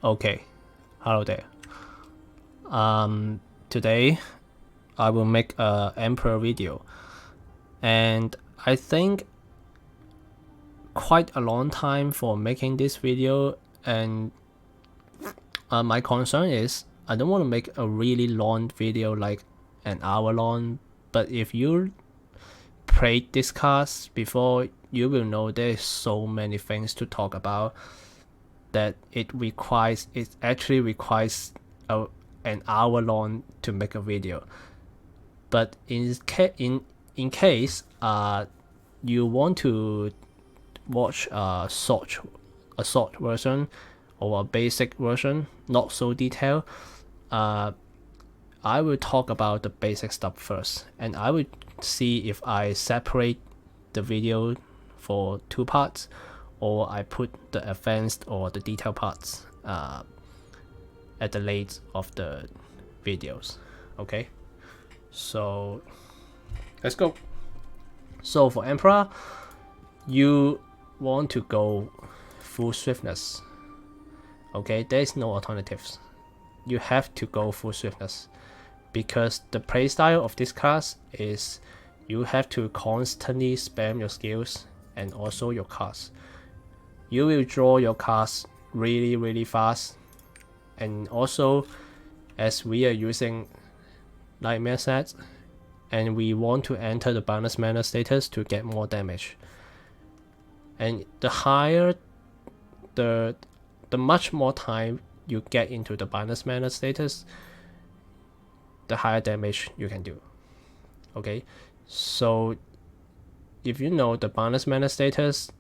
Okay, hello there. Today I will make a emperor video, and I think quite a long time for making this video, and my concern is I don't want to make a really long video like an hour long, but if you played this cast before, you will know there's so many things to talk about that it actually requires an hour long to make a video. But in case you want to watch a short version or a basic version, not so detailed, I will talk about the basic stuff first, and I will see if I separate the video for two parts, or I put the advanced or the detail parts at the late of the videos. Okay, so let's go. So for Emperor, you want to go full swiftness. Okay, there is no alternatives. You have to go full swiftness because the playstyle of this class is you have to constantly spam your skills and also your cards. You will draw your cards really fast, and also as we are using nightmare sets and we want to enter the bonus mana status to get more damage, and the higher the much more time you get into the bonus mana status, the higher damage you can do. Okay, so if you know the bonus mana status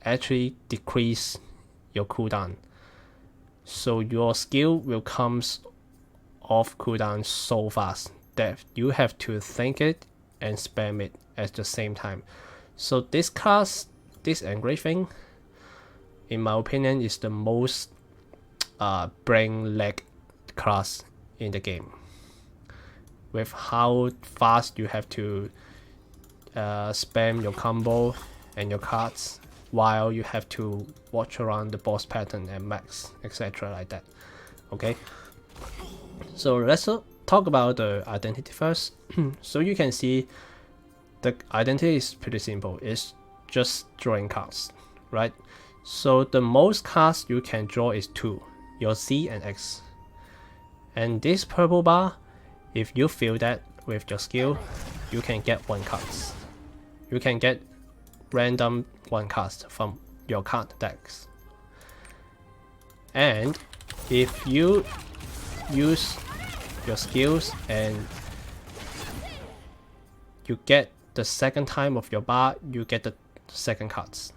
actually decrease your cooldown, so your skill will comes off cooldown so fast that you have to think it and spam it at the same time. So this class, this engraving, in my opinion, is the most brain lag class in the game, with how fast you have to spam your combo and your cards while you have to watch around the boss pattern and max, etc. like that. Okay, so let's talk about the identity first. So you can see the identity is pretty simple. It's just drawing cards, right? So the most cards you can draw is two, your Z and X. And this purple bar, if you fill that with your skill, you can get one cards. You can get random one card from your card decks. And if you use your skills and you get the second time of your bar, you get the second cards.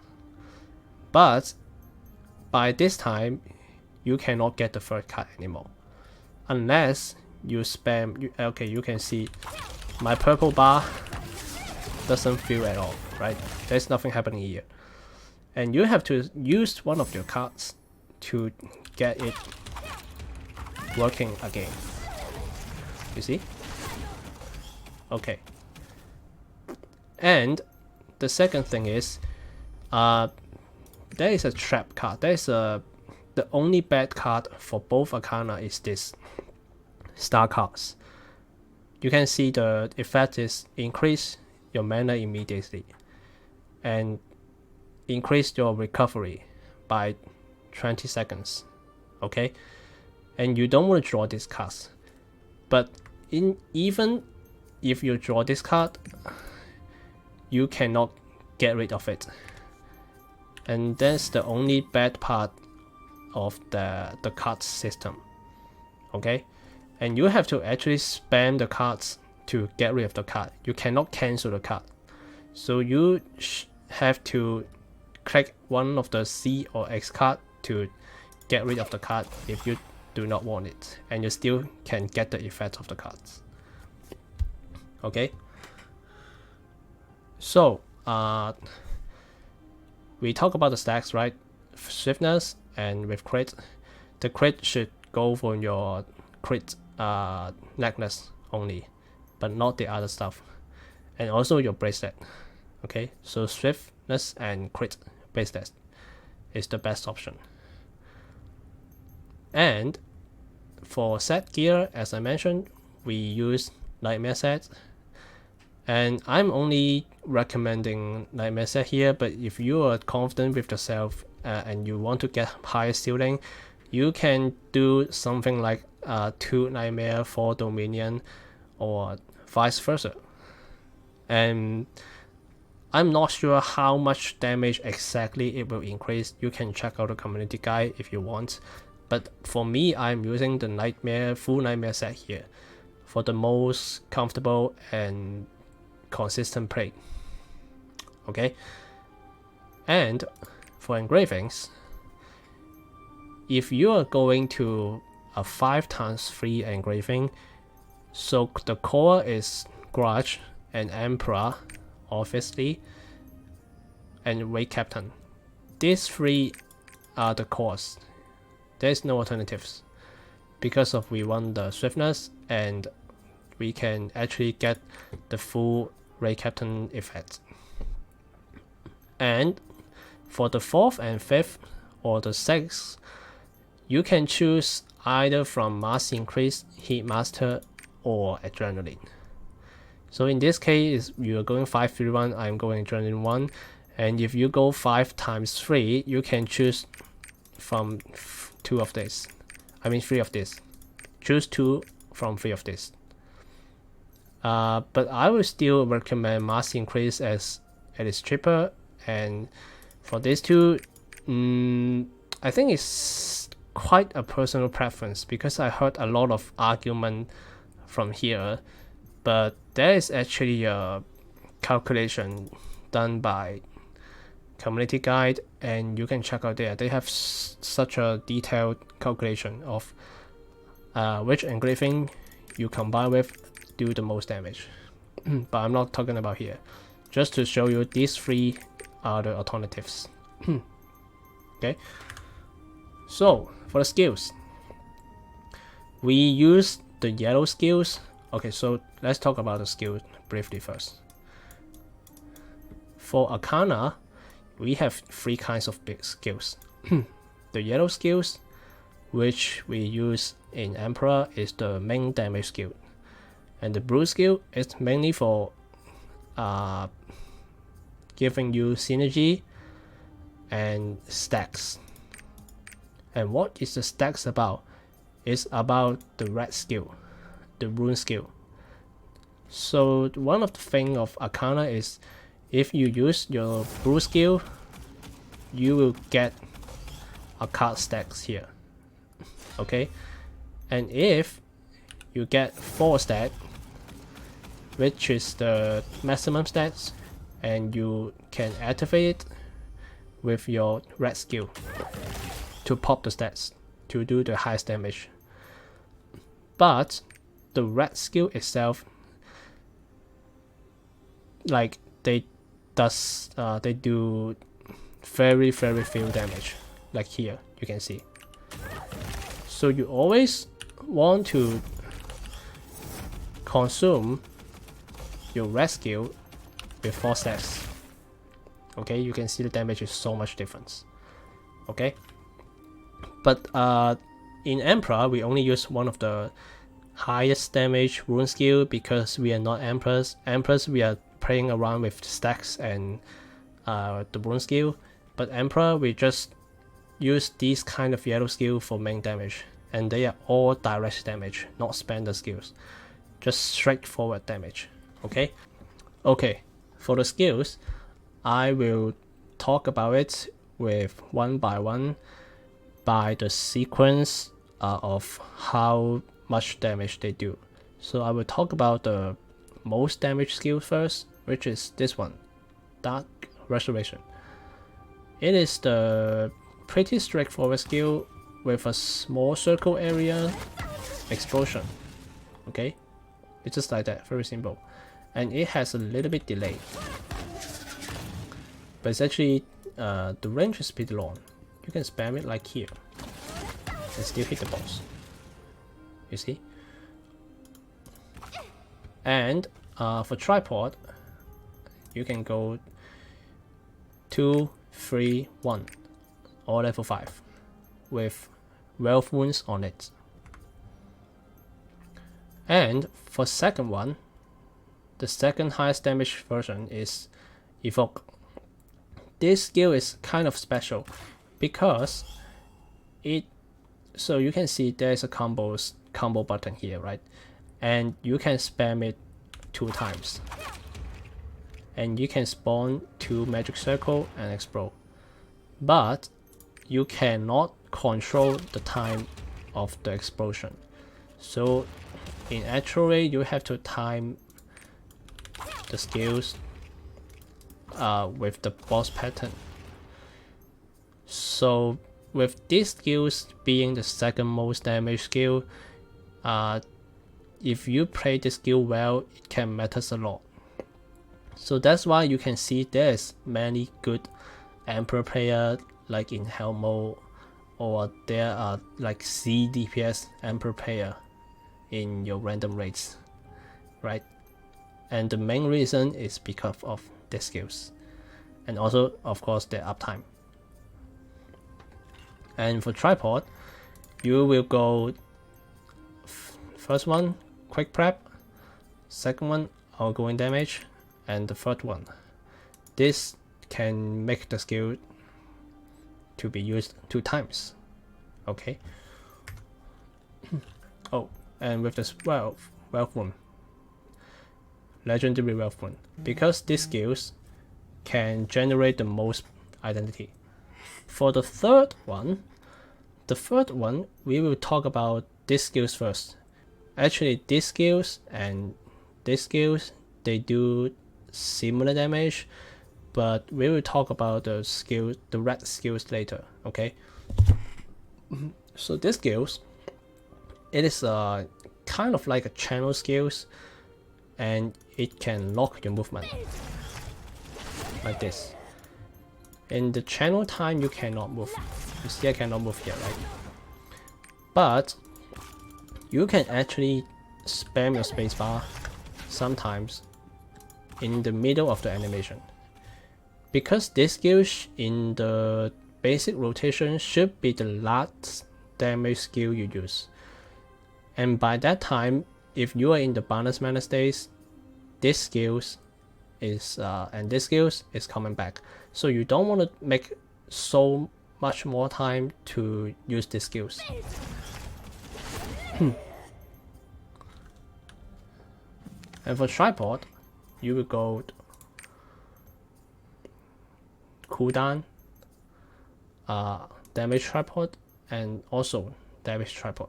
But by this time, you cannot get the third card anymore unless you spam. Okay, you can see my purple bar doesn't fill at all, right? There's nothing happening here, and you have to use one of your cards to get it working again. You see? Okay. And the second thing is there is a trap card. The only bad card for both Arcana is this star cards. You can see the effect is increase your mana immediately and increase your recovery by 20 seconds. Okay, and you don't want to draw this card, but even if you draw this card, you cannot get rid of it, and that's the only bad part of the card system. Okay, and you have to actually spam the cards to get rid of the card. You cannot cancel the card, so you have to click one of the C or X card to get rid of the card if you do not want it, and you still can get the effect of the cards. Okay, so we talk about the stacks, right? Swiftness and with crit, the crit should go for your crit necklace only, but not the other stuff, and also your bracelet. Okay, so swiftness and crit bracelet is the best option. And for set gear, as I mentioned, we use Nightmare set, and I'm only recommending Nightmare set here, but if you are confident with yourself and you want to get higher ceiling, you can do something like 2 Nightmare, 4 Dominion, or vice versa. And I'm not sure how much damage exactly it will increase. You can check out the community guide if you want. But for me, I'm using the Nightmare, full Nightmare set here for the most comfortable and consistent play. Okay? And for engravings, if you are going to a 5x3 engraving, so the core is Grudge and Emperor, obviously, and Raid Captain. These 3 are the cores. There's no alternatives because of we want the swiftness, and we can actually get the full Raid Captain effect. And for the 4th and 5th or the 6th, you can choose either from Mass Increase, Heat Master, or Adrenaline. So in this case, you are going 5-3-1, I'm going Adrenaline 1, and if you go 5x3, you can choose from 2 of this. I mean 3 of this. Choose 2 from 3 of this. But I would still recommend Mass Increase as it is cheaper, and for these 2, I think it's quite a personal preference because I heard a lot of argument from here, but there is actually a calculation done by community guide, and you can check out there. They have such a detailed calculation of which engraving you combine with do the most damage. But I'm not talking about here, just to show you these 3 are the alternatives. Okay, so for the skills, we use the yellow skills. Okay, so let's talk about the skill briefly first. For Arcana, we have 3 kinds of big skills. The yellow skills, which we use in Emperor, is the main damage skill, and the blue skill is mainly for giving you synergy and stacks. And what is the stacks about? It's about the red skill, the rune skill. So one of the things of Arcana is if you use your blue skill, you will get a card stacks here. Okay, and if you get 4 stack, which is the maximum stats, and you can activate it with your red skill to pop the stats to do the highest damage. But the red skill itself, like they do very few damage, like here you can see. So you always want to consume your red skill with 4 stacks. Okay, you can see the damage is so much difference. Okay, but in Emperor we only use one of the highest damage rune skill because we are not Empress. Empress we are playing around with stacks and the rune skill, but Emperor we just use these kind of yellow skill for main damage, and they are all direct damage, not spender skills, just straightforward damage. Okay, for the skills, I will talk about it with one by one by the sequence of how much damage they do. So I will talk about the most damage skill first, which is this one, Dark Restoration. It is the pretty straightforward skill with a small circle area explosion. Okay, it's just like that, very simple, and it has a little bit delay, but it's actually the range is pretty long. You can spam it like here and still hit the boss, you see. And for tripod, you can go 2, 3, 1 or level 5 with 12 wounds on it. And for second one, the second highest damage version is Evoke. This skill is kind of special because so you can see there's a combo button here, right? And you can spam it 2 times. And you can spawn 2 magic circle and explode. But you cannot control the time of the explosion. So in actual way, you have to time the skills with the boss pattern. So with these skills being the second most damage skill, if you play the skill well, it can matter a lot. So that's why you can see there's many good Emperor player like in Hell mode, or there are like C DPS Emperor player in your random raids, right? And the main reason is because of their skills, and also of course their uptime. And for tripod, you will go first one quick prep, second one outgoing damage, and the third one. This can make the skill to be used 2 times. Okay. Oh, and with this wealth wound, legendary wealth wound, because these skills can generate the most identity. For the third one, we will talk about these skills first. Actually, these skills and these skills, they do similar damage, but we will talk about the red skills later. Okay. So these skills, it is kind of like a channel skills, and it can lock your movement like this. In the channel time, you cannot move. You see I cannot move here, right? But you can actually spam your spacebar sometimes in the middle of the animation, because this skill in the basic rotation should be the last damage skill you use. And by that time, if you are in the bonus mana stage, this skills is coming back. So you don't want to make so much more time to use these skills. And for tripod, you will go cooldown, damage tripod, and also damage tripod.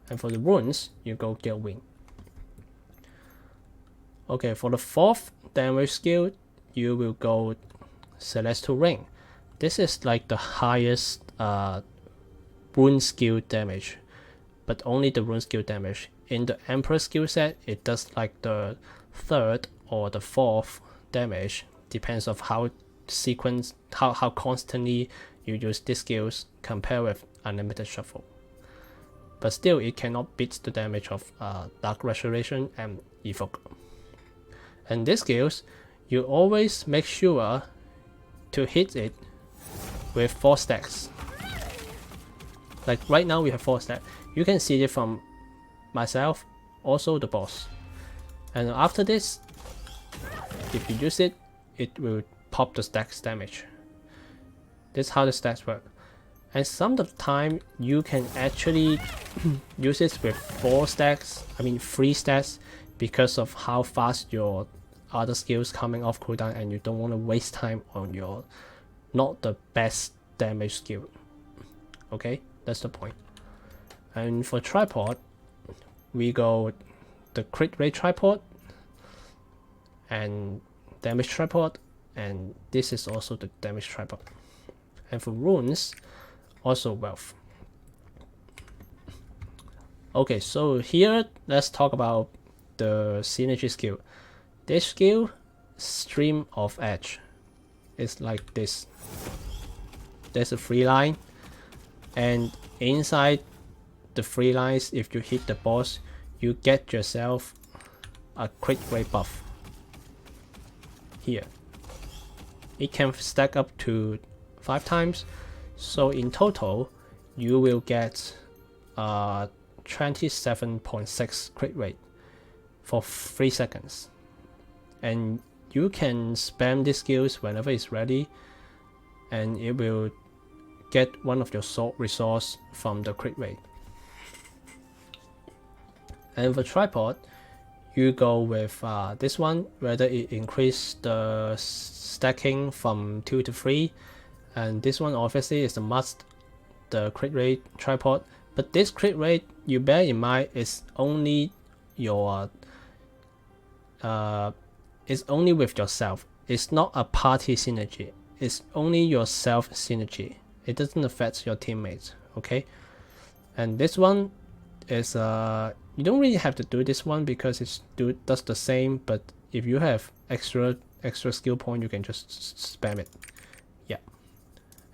And for the runes, you go Gale Wing. Okay, for the fourth damage skill, you will go Celestial Ring. This is like the highest rune skill damage, but only the rune skill damage. In the empress skill set, it does like the third or the fourth damage, depends of how constantly you use these skills compared with unlimited shuffle. But still, it cannot beat the damage of Dark Restoration and Evoke. And these skills, you always make sure to hit it with 4 stacks. Like right now we have 4 stacks. You can see it from myself, also the boss. And after this, if you use it, it will pop the stacks damage. That's how the stacks work. And some of the time you can actually use it with 3 stacks, because of how fast your other skills coming off cooldown, and you don't want to waste time on your not the best damage skill. Okay, that's the point. And for tripod, we go the crit rate tripod and damage tripod, and this is also the damage tripod. And for runes, also wealth. Okay, so here let's talk about the synergy skill. This skill, Stream of Edge, is like this. There's a 3 line, and inside the 3 lines, if you hit the boss, you get yourself a crit rate buff. Here, it can stack up to 5 times. So in total, you will get 27.6 crit rate for 3 seconds, and you can spam these skills whenever it's ready, and it will get one of your sword resource from the crit rate. And for tripod, you go with this one, whether it increase the stacking from 2 to 3, and this one obviously is a must, the crit rate tripod. But this crit rate, you bear in mind, is only your it's only with yourself. It's not a party synergy. It's only yourself synergy. It doesn't affect your teammates. Okay, and this one is you don't really have to do this one because it does the same. But if you have extra skill point, you can just spam it. Yeah,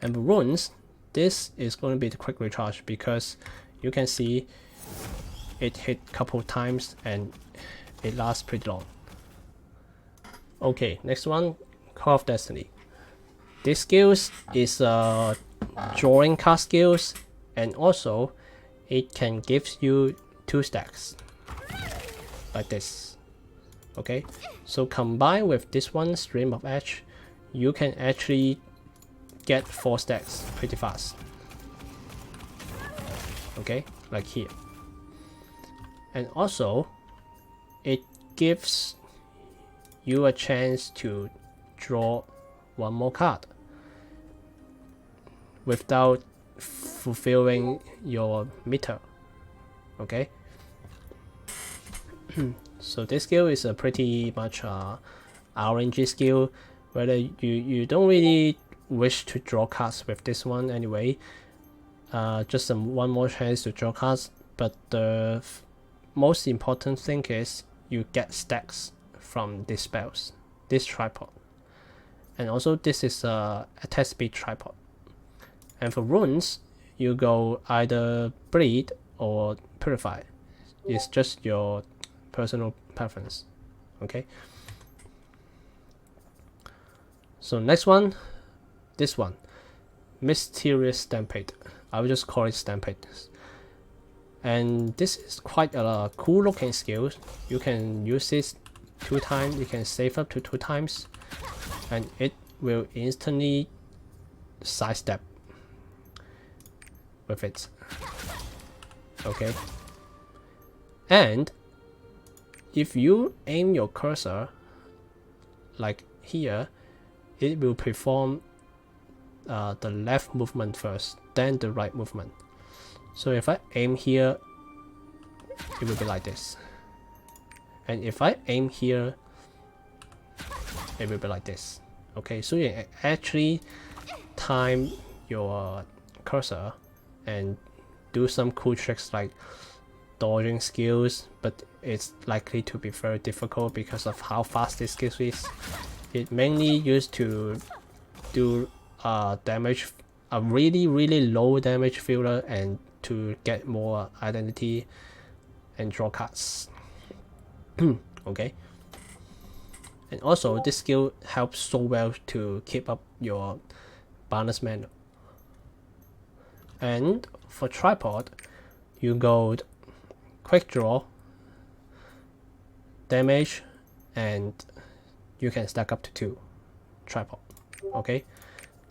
and the runes, this is going to be the quick recharge because you can see it hit a couple times and it lasts pretty long. Okay, next one, Call of Destiny. This skills is drawing card skills, and also it can give you 2 stacks like this. Okay, so combined with this one, Stream of Edge, you can actually get 4 stacks pretty fast. Okay, like here. And also it gives you a chance to draw 1 more card without fulfilling your meter. Okay, so this skill is a pretty much RNG skill, whether you don't really wish to draw cards with this one anyway. Just 1 more chance to draw cards, but the most important thing is you get stacks from these spells, this tripod, and also this is a attack speed tripod. And for runes, you go either bleed or purify. It's just your personal preference. Okay, so next one, this one, Mysterious Stampede. I will just call it Stampede. And this is quite a cool looking skill. You can use this 2 times, you can save up to 2 times, and it will instantly sidestep with it. Okay, and if you aim your cursor like here, it will perform the left movement first, then the right movement. So if I aim here, it will be like this, and if I aim here, it will be like this. Okay, so you actually time your cursor and do some cool tricks like dodging skills, but it's likely to be very difficult because of how fast this skill is. It mainly used to do damage, a really low damage filler, and to get more identity and draw cards. Okay, and also this skill helps so well to keep up your balance mana. And for tripod, you go quick draw, damage, and you can stack up to 2 tripod. Okay,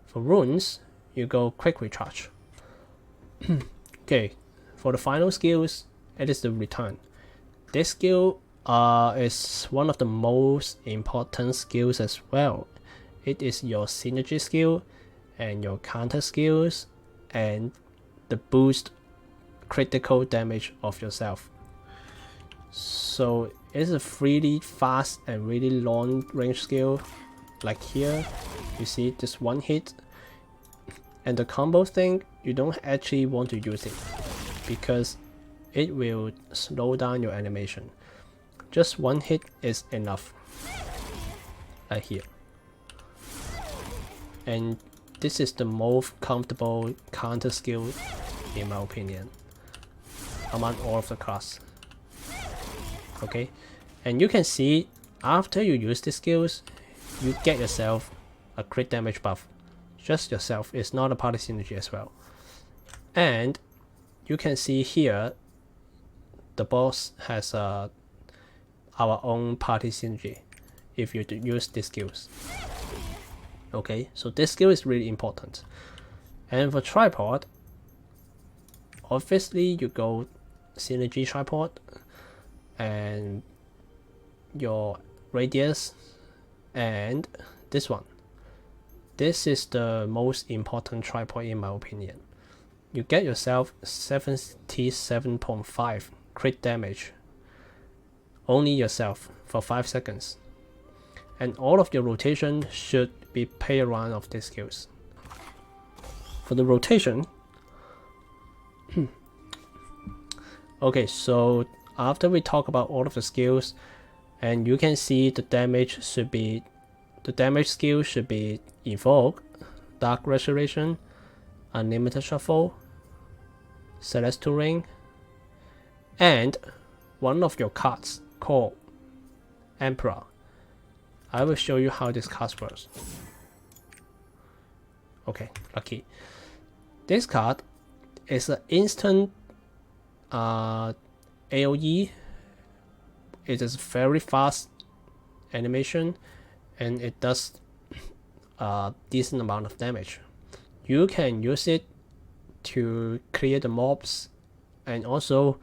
for runes, you go quick recharge. Okay, for the final skills, it is the return. This skill is one of the most important skills as well. It is your synergy skill and your counter skills and the boost critical damage of yourself. So it's a really fast and really long range skill. Like here, you see just 1 hit, and the combo thing, you don't actually want to use it because it will slow down your animation. Just 1 hit is enough, like here. And this is the most comfortable counter skill in my opinion among all of the class. Okay, and you can see after you use these skills, you get yourself a crit damage buff. Just yourself, it's not a party synergy as well. And you can see here the boss has our own party synergy if you use these skills. Okay, so this skill is really important. And for tripod, obviously you go synergy tripod and your radius and this one. This is the most important tripod in my opinion. You get yourself 77.5 crit damage, only yourself, for 5 seconds. And all of your rotation should be pay around of these skills. For the rotation, okay, so after we talk about all of the skills, and you can see the damage skill should be Evoke, Dark Restoration, Unlimited Shuffle, Celestial Ring, and one of your cards called Emperor. I will show you how this card works. Okay, lucky. This card is an instant AoE. It is very fast animation and it does a decent amount of damage. You can use it to clear the mobs, and also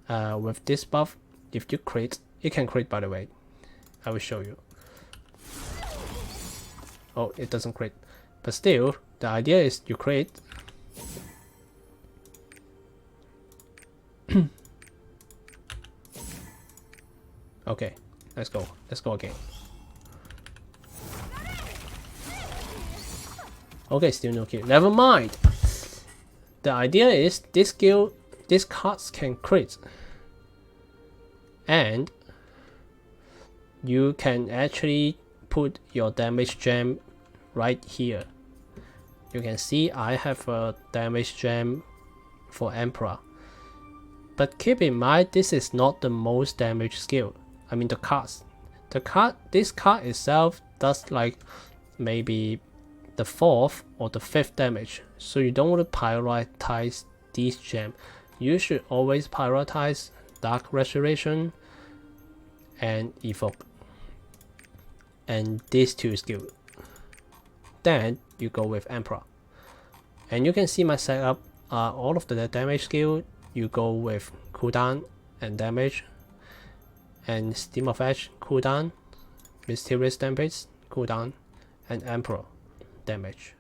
with this buff, if you crit, it can crit by the way. I will show you. Oh, it doesn't crit, but still the idea is you crit. Okay, let's go again. Okay, still no kill. Never mind. The idea is this skill, these cards can crit, and you can actually put your damage gem right here. You can see I have a damage gem for Emperor, but keep in mind this is not the most damage skill. I mean the cards. This card itself does like maybe the 4th or the 5th damage, so you don't want to prioritize these gems. You should always prioritize Dark Restoration and Evoke, and these two skills. Then you go with Emperor, and you can see my setup. All of the damage skill you go with cooldown and damage, and Steam of Edge cooldown, Mysterious Stampede cooldown, and Emperor damage.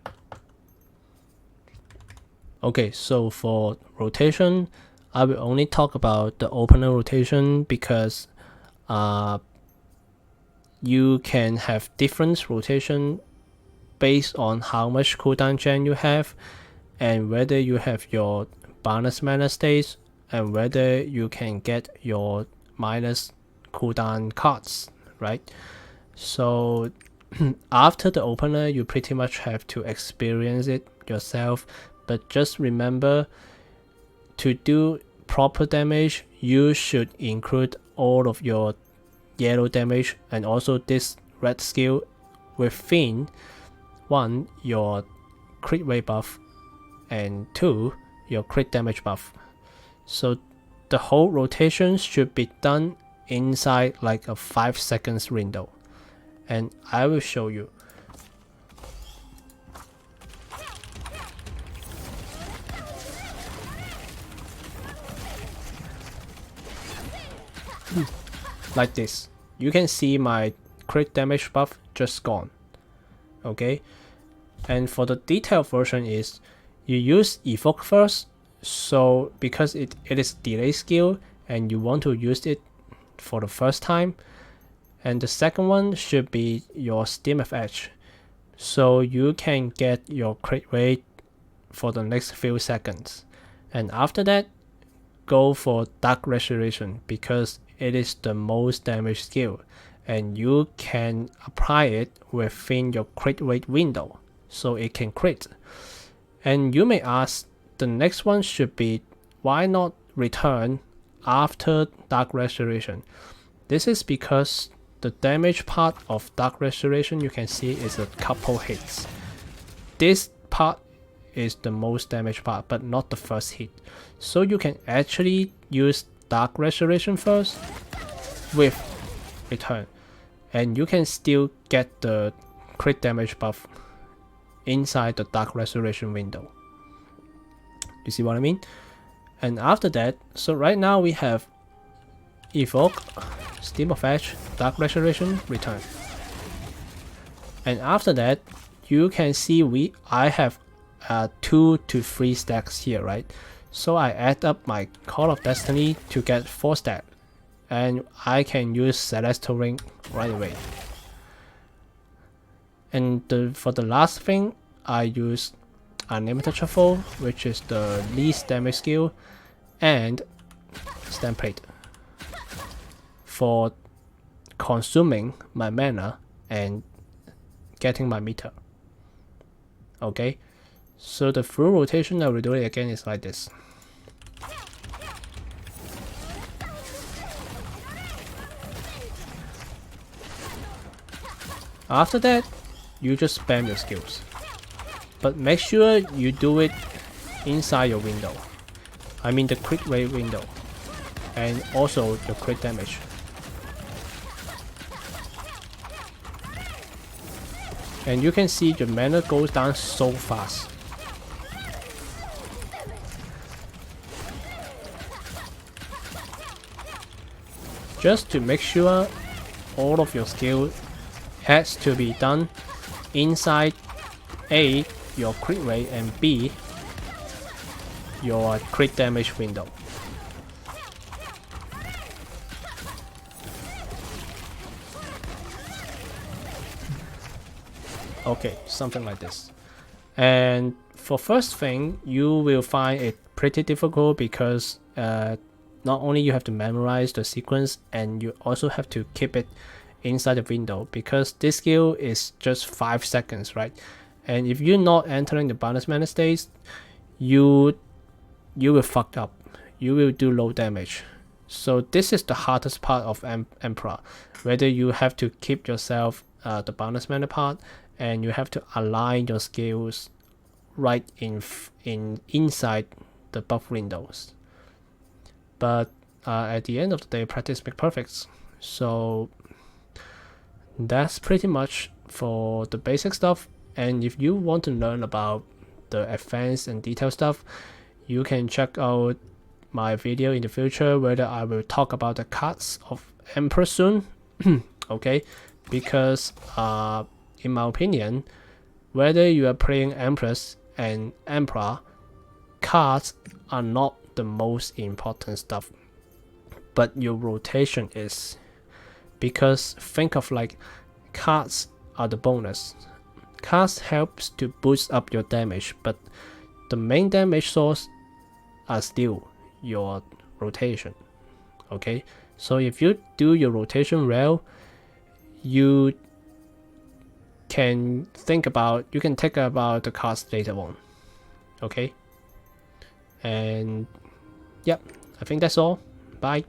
Okay, so for rotation, I will only talk about the opener rotation because you can have different rotation based on how much cooldown gem you have, and whether you have your bonus mana states, and whether you can get your minus cooldown cards, right? So after the opener, you pretty much have to experience it yourself, but just remember, to do proper damage, you should include all of your yellow damage and also this red skill within 1. Your crit rate buff, and 2. Your crit damage buff. So the whole rotation should be done inside like a 5 seconds window, and I will show you. Like this, you can see my crit damage buff just gone. Okay, and for the detailed version is you use Evoke first, so because it is delay skill and you want to use it for the first time, and the second one should be your Steam of Edge, so you can get your crit rate for the next few seconds, and after that go for Dark Restoration because it is the most damage skill and you can apply it within your crit rate window so it can crit. And you may ask, the next one should be, why not return after Dark Restoration? This is because the damage part of Dark Restoration you can see is a couple hits. This part is the most damage part, but not the first hit. So you can actually use Dark Restoration first with Return, and you can still get the crit damage buff inside the Dark Restoration window. You see what I mean? And after that, so right now we have Evoke, Steam of Edge, Dark Restoration, Return. And after that, you can see I have 2 to 3 stacks here, right? So I add up my Call of Destiny to get 4 stacks, and I can use Celestial Ring right away. And for the last thing, I use Unlimited Shuffle, which is the least damage skill, and Stampede for consuming my mana and getting my meter. Okay, so the full rotation I will do it again is like this. After that, you just spam your skills, but make sure you do it inside your window. I mean the crit rate window, and also the crit damage. And you can see the mana goes down so fast. Just to make sure all of your skill has to be done inside A, your crit rate, and B, your crit damage window. Okay, something like this. And for first thing, you will find it pretty difficult because not only you have to memorize the sequence, and you also have to keep it inside the window, because this skill is just 5 seconds, right? And if you're not entering the bonus mana stage, you will fuck up. You will do low damage. So this is the hardest part of Emperor, whether you have to keep yourself the bonus mana part, and you have to align your skills right inside the buff windows. But at the end of the day, practice makes perfect. So that's pretty much for the basic stuff. And if you want to learn about the advanced and detailed stuff, you can check out my video in the future, whether I will talk about the cards of Empress soon. Okay, because in my opinion, whether you are playing Empress and Emperor, cards are not the most important stuff, but your rotation is. Because think of like, cards are the bonus. Cards helps to boost up your damage, but the main damage source are still your rotation. Okay, so if you do your rotation well, you can think about, you can take about the cards later on. Okay, and yep, I think that's all. Bye.